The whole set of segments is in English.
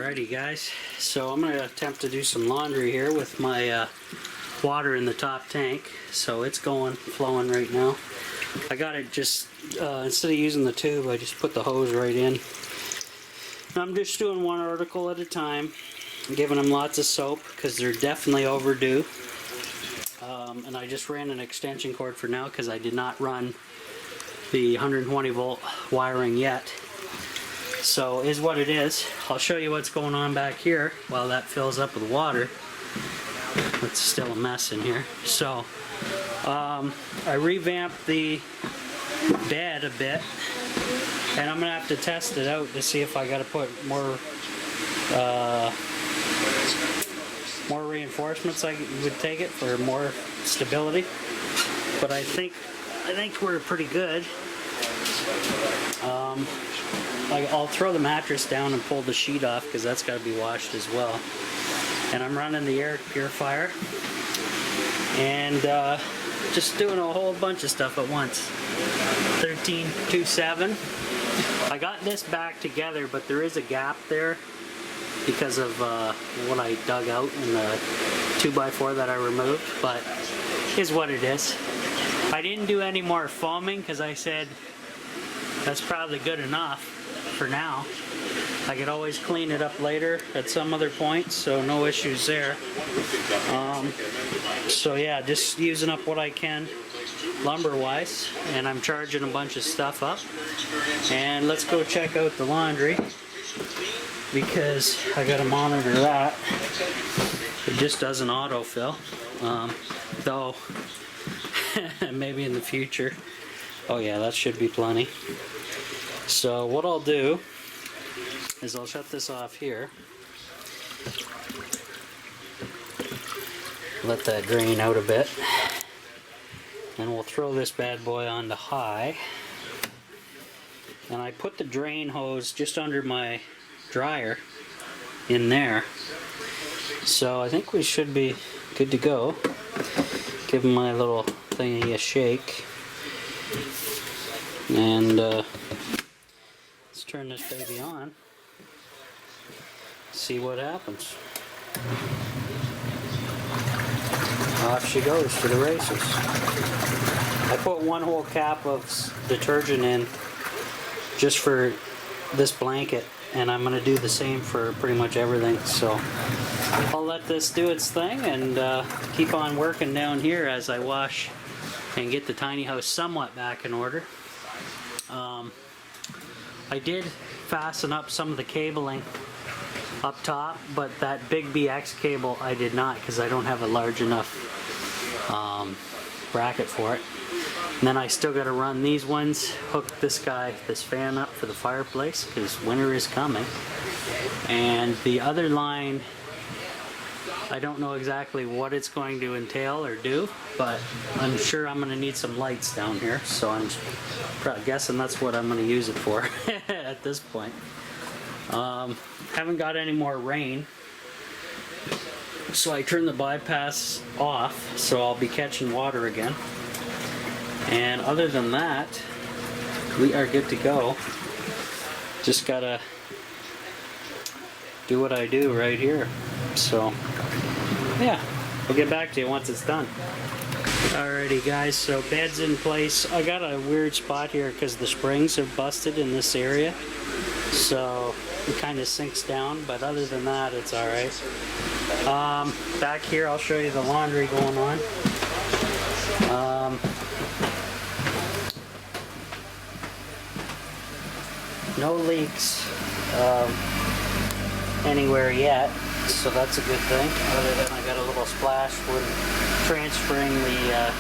Alrighty guys, so I'm going to attempt to do some laundry here with my water in the top tank. So it's flowing right now. I got it just, instead of using the tube, I just put the hose right in. I'm just doing one article at a time, giving them lots of soap because they're definitely overdue. And I just ran an extension cord for now because I did not run the 120 volt wiring yet. So is what it is. I'll show you what's going on back here while that fills up with water. It's still a mess in here. So I revamped the bed a bit, and I'm gonna have to test it out to see if I gotta put more reinforcements. I would take it for more stability, but I think we're pretty good. I'll throw the mattress down and pull the sheet off because that's got to be washed as well. And I'm running the air purifier and just doing a whole bunch of stuff at once. 1327. I got this back together, but there is a gap there because of what I dug out in the 2x4 that I removed, but is what it is. I didn't do any more foaming because I said that's probably good enough for now. I could always clean it up later at some other point, so no issues there. So yeah, just using up what I can lumber wise, and I'm charging a bunch of stuff up. And let's go check out the laundry because I gotta monitor that. It just doesn't autofill, though maybe in the future. Oh yeah, that should be plenty. So what I'll do is I'll shut this off here. Let that drain out a bit. And we'll throw this bad boy onto high. And I put the drain hose just under my dryer in there. So I think we should be good to go. Give my little thingy a shake. And let's turn this baby on. See what happens. Off she goes for the races. I put one whole cap of detergent in just for this blanket, and I'm going to do the same for pretty much everything. So I'll let this do its thing and keep on working down here as I wash and get the tiny house somewhat back in order. I did fasten up some of the cabling up top, but that big BX cable I did not because I don't have a large enough bracket for it. And then I still got to run these ones, hook this fan up for the fireplace because winter is coming. And the other line, I don't know exactly what it's going to entail or do, but I'm sure I'm going to need some lights down here, so I'm guessing that's what I'm going to use it for at this point. Haven't got any more rain, so I turned the bypass off, so I'll be catching water again. And other than that, we are good to go. Just gotta do what I do right here. So yeah, we'll get back to you once it's done. Alrighty guys, so bed's in place. I got a weird spot here because the springs are busted in this area, so it kind of sinks down, but other than that it's alright. Back here I'll show you the laundry going on. No leaks anywhere yet, so that's a good thing. Other than I got a little splash when transferring the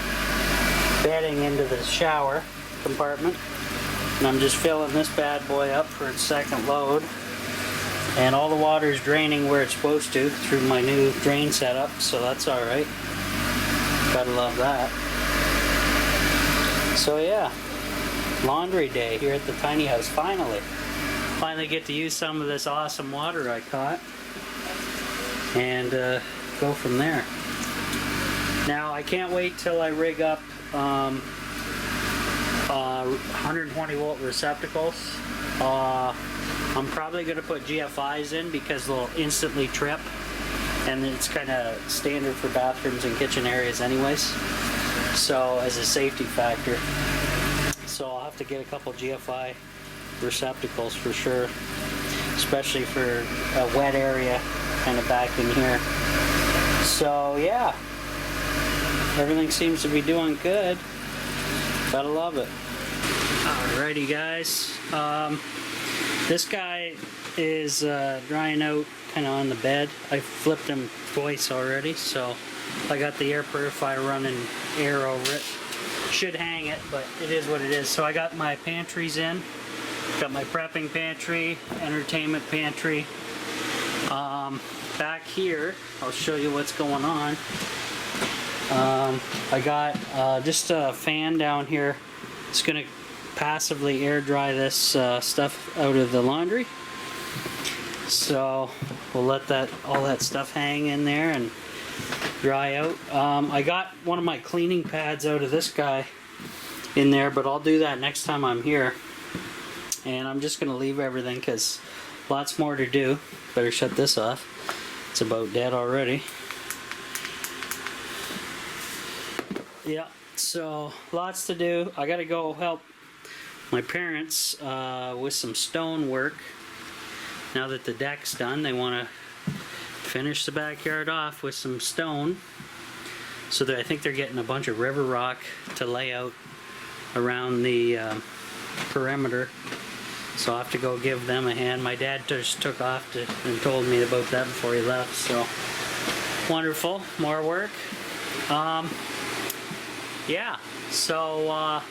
bedding into the shower compartment. And I'm just filling this bad boy up for its second load. And all the water is draining where it's supposed to through my new drain setup, so that's alright. Gotta love that. So yeah, laundry day here at the tiny house. Finally get to use some of this awesome water I caught and go from there. Now I can't wait till I rig up 120 volt receptacles I'm probably going to put GFIs in because they'll instantly trip, and it's kind of standard for bathrooms and kitchen areas anyways, so as a safety factor. So I'll have to get a couple GFI receptacles for sure, especially for a wet area kind of back in here. So yeah, everything seems to be doing good. Gotta love it. Alrighty guys, this guy is drying out kind of on the bed. I flipped him twice already, so I got the air purifier running air over it. Should hang it, but it is what it is. So I got my pantries in. Got my prepping pantry, entertainment pantry. Back here, I'll show you what's going on. I got just a fan down here. It's going to passively air dry this stuff out of the laundry. So we'll let all that stuff hang in there and dry out. I got one of my cleaning pads out of this guy in there, but I'll do that next time I'm here. And I'm just going to leave everything because lots more to do. Better shut this off. It's about dead already. Yeah, so lots to do. I got to go help my parents with some stone work. Now that the deck's done, they want to finish the backyard off with some stone. So I think they're getting a bunch of river rock to lay out around the perimeter. So I'll have to go give them a hand. My dad just took off and told me about that before he left. So wonderful, more work. Yeah, so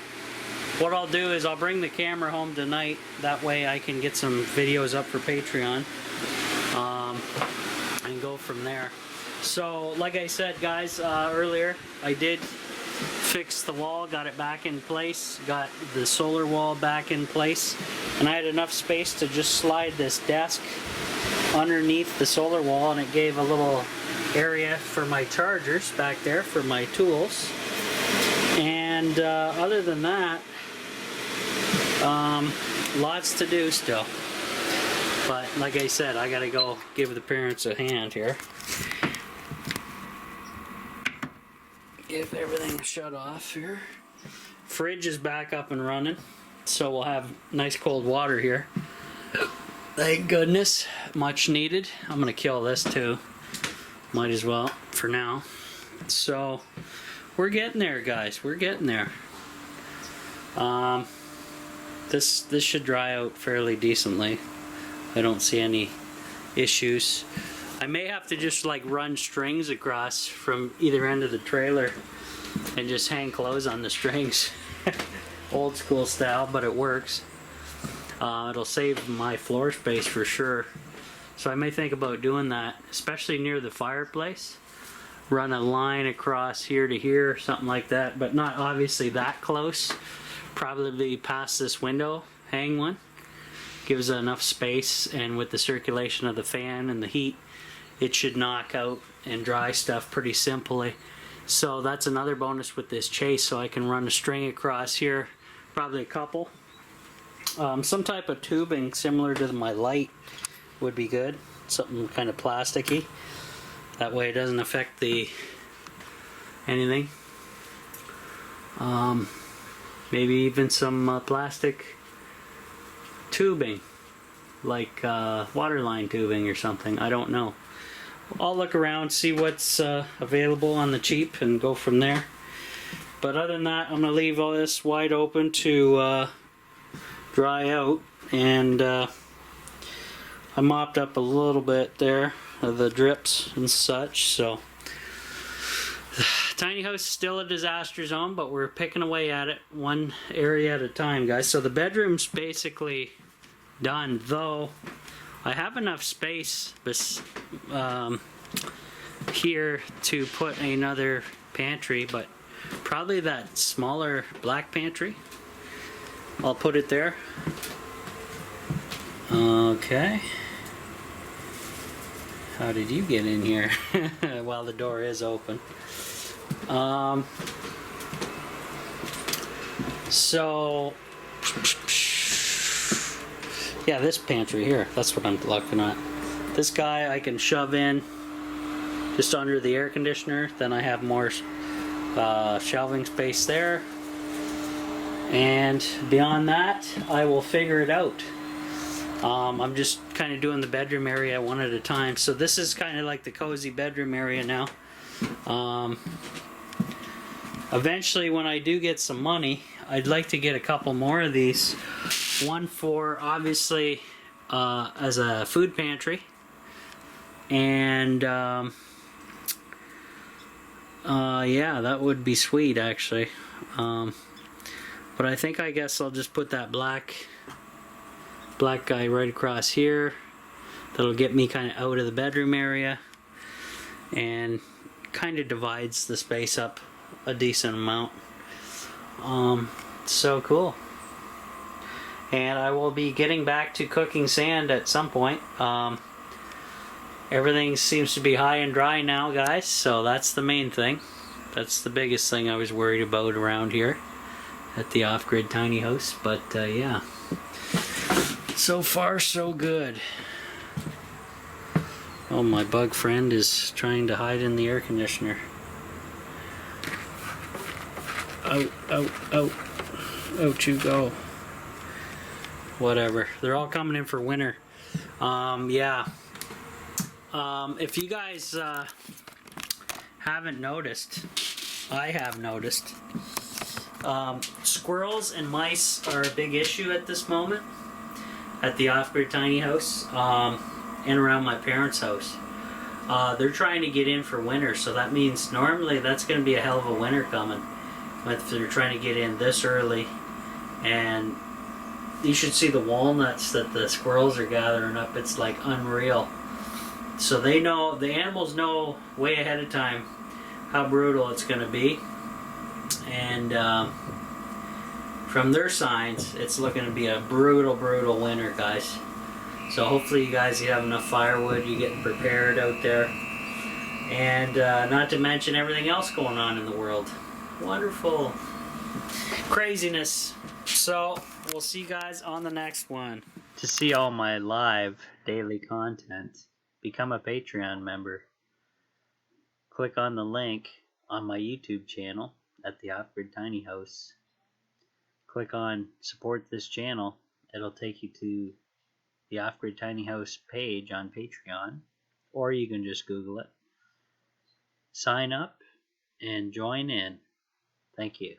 what I'll do is I'll bring the camera home tonight. That way I can get some videos up for Patreon and go from there. So like I said guys earlier, I did fix the wall, got it back in place, got the solar wall back in place, and I had enough space to just slide this desk underneath the solar wall, and it gave a little area for my chargers back there for my tools. And other than that, lots to do still. But like I said, I gotta go give the parents a hand here. Get everything shut off here. Fridge is back up and running, so we'll have nice cold water here. Thank goodness, much needed. I'm gonna kill this too. Might as well for now. So we're getting there, guys. We're getting there. This should dry out fairly decently. I don't see any issues. I may have to just like run strings across from either end of the trailer and just hang clothes on the strings. Old school style, but it works. It'll save my floor space for sure. So I may think about doing that, especially near the fireplace. Run a line across here to here, something like that, but not obviously that close. Probably past this window, hang one. Gives enough space, and with the circulation of the fan and the heat, it should knock out and dry stuff pretty simply. So that's another bonus with this chase, so I can run a string across here, probably a couple. Some type of tubing similar to my light would be good, something kind of plasticky. That way it doesn't affect anything. Maybe even some plastic tubing, like waterline tubing or something. I don't know. I'll look around, see what's available on the cheap, and go from there. But other than that, I'm going to leave all this wide open to dry out. And I mopped up a little bit there of the drips and such. So tiny house is still a disaster zone, but we're picking away at it one area at a time, guys. So the bedroom's basically done, though I have enough space here to put another pantry, but probably that smaller black pantry. I'll put it there. Okay. How did you get in here? While the door is open. So Yeah, this pantry here, that's what I'm looking at. This guy I can shove in just under the air conditioner, then I have more shelving space there. And beyond that, I will figure it out. I'm just kind of doing the bedroom area one at a time. So this is kind of like the cozy bedroom area now. Eventually, when I do get some money, I'd like to get a couple more of these. One for, obviously, as a food pantry. And, yeah, that would be sweet, actually. But I think, I guess I'll just put that black guy right across here. That'll get me kind of out of the bedroom area. And kind of divides the space up a decent amount. So cool. And I will be getting back to cooking sand at some point. Everything seems to be high and dry now, guys, so that's the main thing. That's the biggest thing I was worried about around here at the off-grid tiny house. But yeah, so far so good. Oh, my bug friend is trying to hide in the air conditioner. Out, out, out. Out you go. Whatever. They're all coming in for winter. Yeah. If you guys haven't noticed, I have noticed, squirrels and mice are a big issue at this moment at the off-grid tiny house and around my parents' house. They're trying to get in for winter, so that means normally that's going to be a hell of a winter coming if they're trying to get in this early. And you should see the walnuts that the squirrels are gathering up. It's like unreal. So they know, the animals know way ahead of time how brutal it's going to be. And from their signs, it's looking to be a brutal, brutal winter, guys. So hopefully you guys, you have enough firewood, you're getting prepared out there. And not to mention everything else going on in the world. Wonderful craziness. So we'll see you guys on the next one. To see all my live daily content, become a Patreon member. Click on the link on my YouTube channel at the Off-Grid Tiny House. Click on support this channel. It'll take you to the Off-Grid Tiny House page on Patreon, or you can just Google it. Sign up and join in. Thank you.